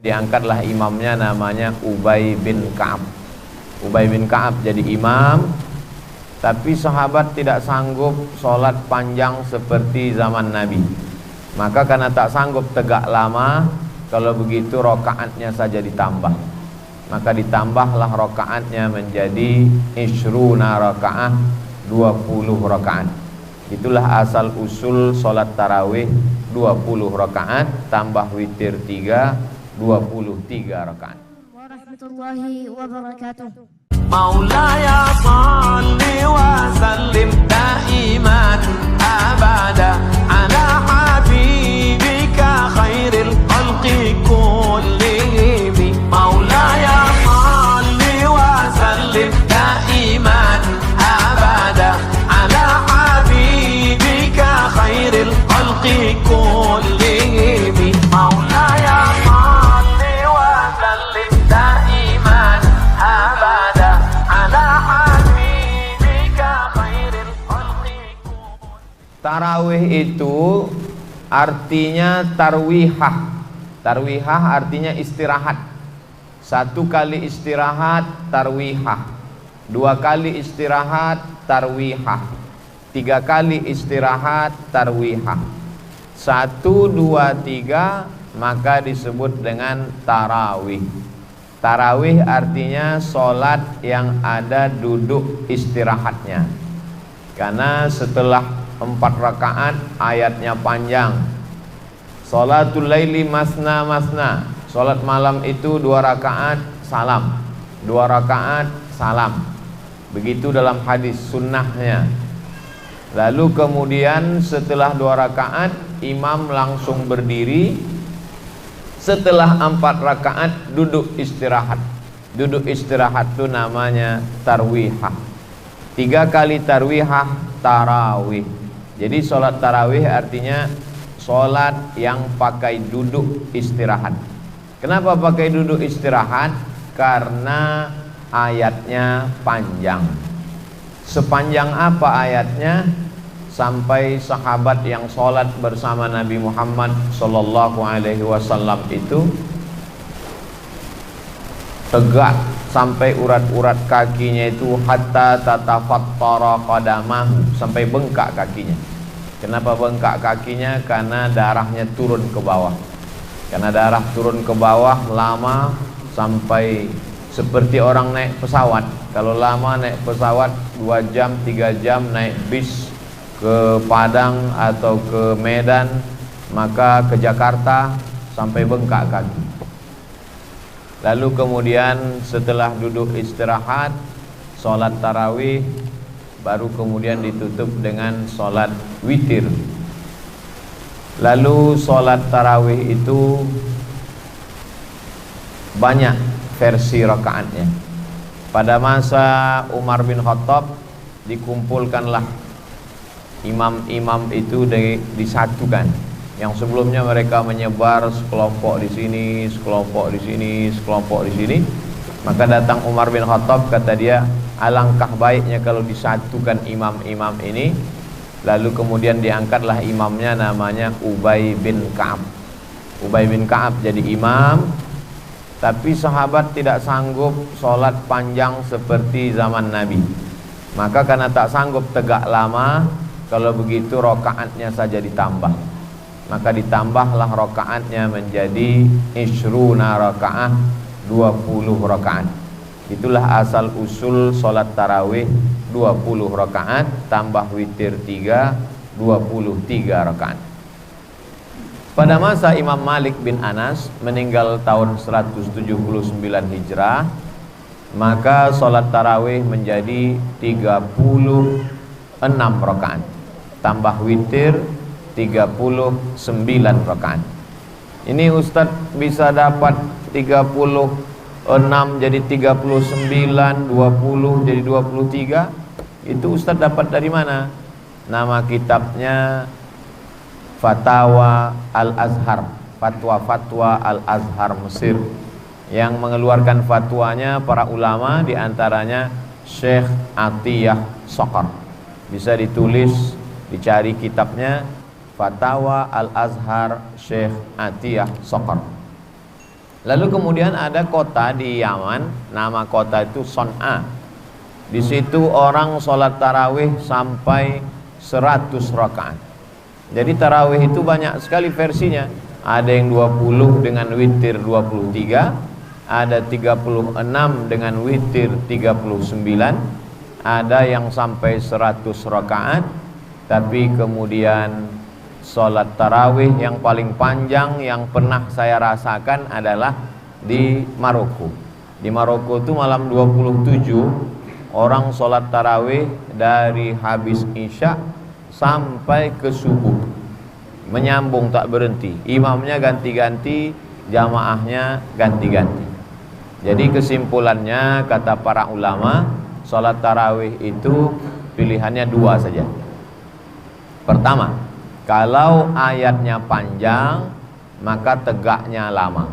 Diangkatlah imamnya namanya Ubay bin Ka'ab. Ubay bin Ka'ab jadi imam, tapi sahabat tidak sanggup sholat panjang seperti zaman Nabi. Maka karena tak sanggup tegak lama, kalau begitu rokaatnya saja ditambah. Maka ditambahlah rokaatnya menjadi ishruna rokaat, 20 rokaat. Itulah asal usul sholat tarawih, 20 rokaat tambah witir 3, 23 rakaat. Warahmatullahi wabarakatuh. Maulaya salli wa sallim daiman abada ala habibika khairil khalqi kullihim. Maulaya salli wa sallim daiman abada ala habibika khairil khalqi kullihim. Maulaya tarawih itu artinya tarwihah. Tarwihah artinya istirahat. 1 kali istirahat tarwihah, 2 kali istirahat tarwihah, 3 kali istirahat tarwihah. 1, 2, 3 maka disebut dengan tarawih. Tarawih artinya solat yang ada duduk istirahatnya. Karena setelah 4 rakaat ayatnya panjang. Sholatul laili masna masna. Sholat malam itu 2 rakaat salam, 2 rakaat salam. Begitu dalam hadis sunnahnya. Lalu kemudian setelah 2 rakaat imam langsung berdiri. Setelah 4 rakaat duduk istirahat. Duduk istirahat itu namanya tarwihah. 3 kali tarwihah tarawih. Jadi sholat tarawih artinya sholat yang pakai duduk istirahat. Kenapa pakai duduk istirahat? Karena ayatnya panjang. Sepanjang apa ayatnya? Sampai sahabat yang sholat bersama Nabi Muhammad Sallallahu Alaihi Wasallam itu tegak sampai urat-urat kakinya itu hatta tatafattara qadamahu, sampai bengkak kakinya. Kenapa bengkak kakinya? Karena darahnya turun ke bawah. Karena darah turun ke bawah lama, sampai seperti orang naik pesawat. Kalau lama naik pesawat 2 jam 3 jam naik bis ke Padang atau ke Medan, maka ke Jakarta sampai bengkak kaki. Lalu kemudian setelah duduk istirahat, sholat tarawih, baru kemudian ditutup dengan sholat witir. Lalu sholat tarawih itu banyak versi rakaatnya. Pada masa Umar bin Khattab dikumpulkanlah imam-imam itu disatukan. Yang sebelumnya mereka menyebar sekelompok di sini, sekelompok di sini, sekelompok di sini. Maka datang Umar bin Khattab, kata dia, alangkah baiknya kalau disatukan imam-imam ini. Lalu kemudian diangkatlah imamnya namanya Ubay bin Ka'ab. Ubay bin Ka'ab jadi imam, tapi sahabat tidak sanggup sholat panjang seperti zaman Nabi. Maka karena tak sanggup tegak lama, kalau begitu rokaatnya saja ditambah. Maka ditambahlah rokaatnya menjadi ishruna rokaat, 20 rokaat. Itulah asal usul sholat tarawih, 20 rokaat tambah witir 3, 23 rokaat. Pada masa Imam Malik bin Anas meninggal tahun 179 Hijrah, maka sholat tarawih menjadi 36 rokaat tambah witir 39 rakaat. Ini Ustadz bisa dapat 36 jadi 39, 20 jadi 23. Itu Ustadz dapat dari mana? Nama kitabnya Fatawa Al-Azhar, Fatwa-Fatwa Al-Azhar Mesir. Yang mengeluarkan fatwanya para ulama, diantaranya Syekh Atiyah Sokar. Bisa ditulis, dicari kitabnya Fatawa Al-Azhar Syekh Atiyah Sokar. Lalu kemudian ada kota di Yaman, nama kota itu Son'a. Di situ orang sholat tarawih sampai 100 rakaat. Jadi tarawih itu banyak sekali versinya. Ada yang 20 dengan witir 23, ada 36 dengan witir 39, ada yang sampai 100 rakaat. Tapi kemudian sholat tarawih yang paling panjang yang pernah saya rasakan adalah di Maroko. Di Maroko itu malam 27 orang sholat tarawih dari habis isya sampai ke subuh, menyambung tak berhenti. Imamnya ganti-ganti, jamaahnya ganti-ganti. Jadi kesimpulannya kata para ulama, sholat tarawih itu pilihannya dua saja. Pertama, kalau ayatnya panjang maka tegaknya lama.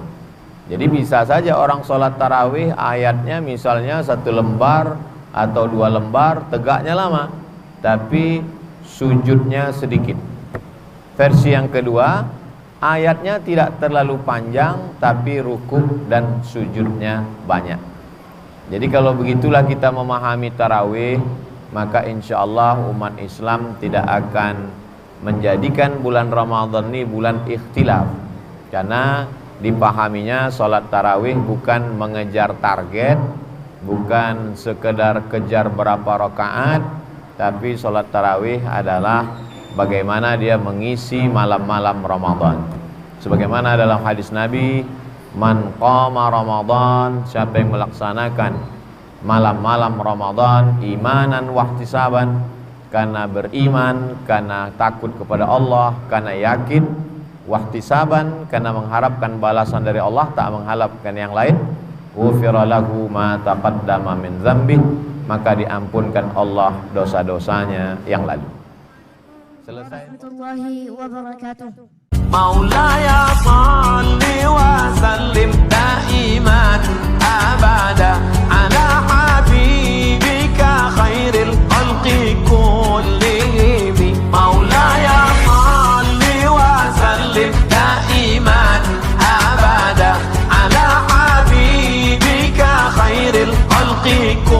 Jadi bisa saja orang sholat tarawih ayatnya misalnya 1 lembar atau 2 lembar, tegaknya lama, tapi sujudnya sedikit. Versi yang kedua, ayatnya tidak terlalu panjang tapi rukuk dan sujudnya banyak. Jadi kalau begitulah kita memahami tarawih, maka insya Allah umat Islam tidak akan menjadikan bulan Ramadan ini bulan ikhtilaf, karena dipahaminya sholat tarawih bukan mengejar target, bukan sekedar kejar berapa rakaat, tapi sholat tarawih adalah bagaimana dia mengisi malam-malam Ramadan. Sebagaimana dalam hadis Nabi, man qama Ramadan, siapa yang melaksanakan malam-malam Ramadan imanan wahtisaban, karena beriman, karena takut kepada Allah, karena yakin, wahtisaban, karena mengharapkan balasan dari Allah, tak mengharapkan yang lain, ghufira lahu ma taqaddama min dzambi, maka diampunkan Allah dosa-dosanya yang lalu. Selesai. Warahmatullahi wabarakatuh. مولاي صل وسلم دائما أبدا على حبيبك خير الخلق كلهم. مولاي صل وسلم دائما أبدا على حبيبك خير الخلق كلهم.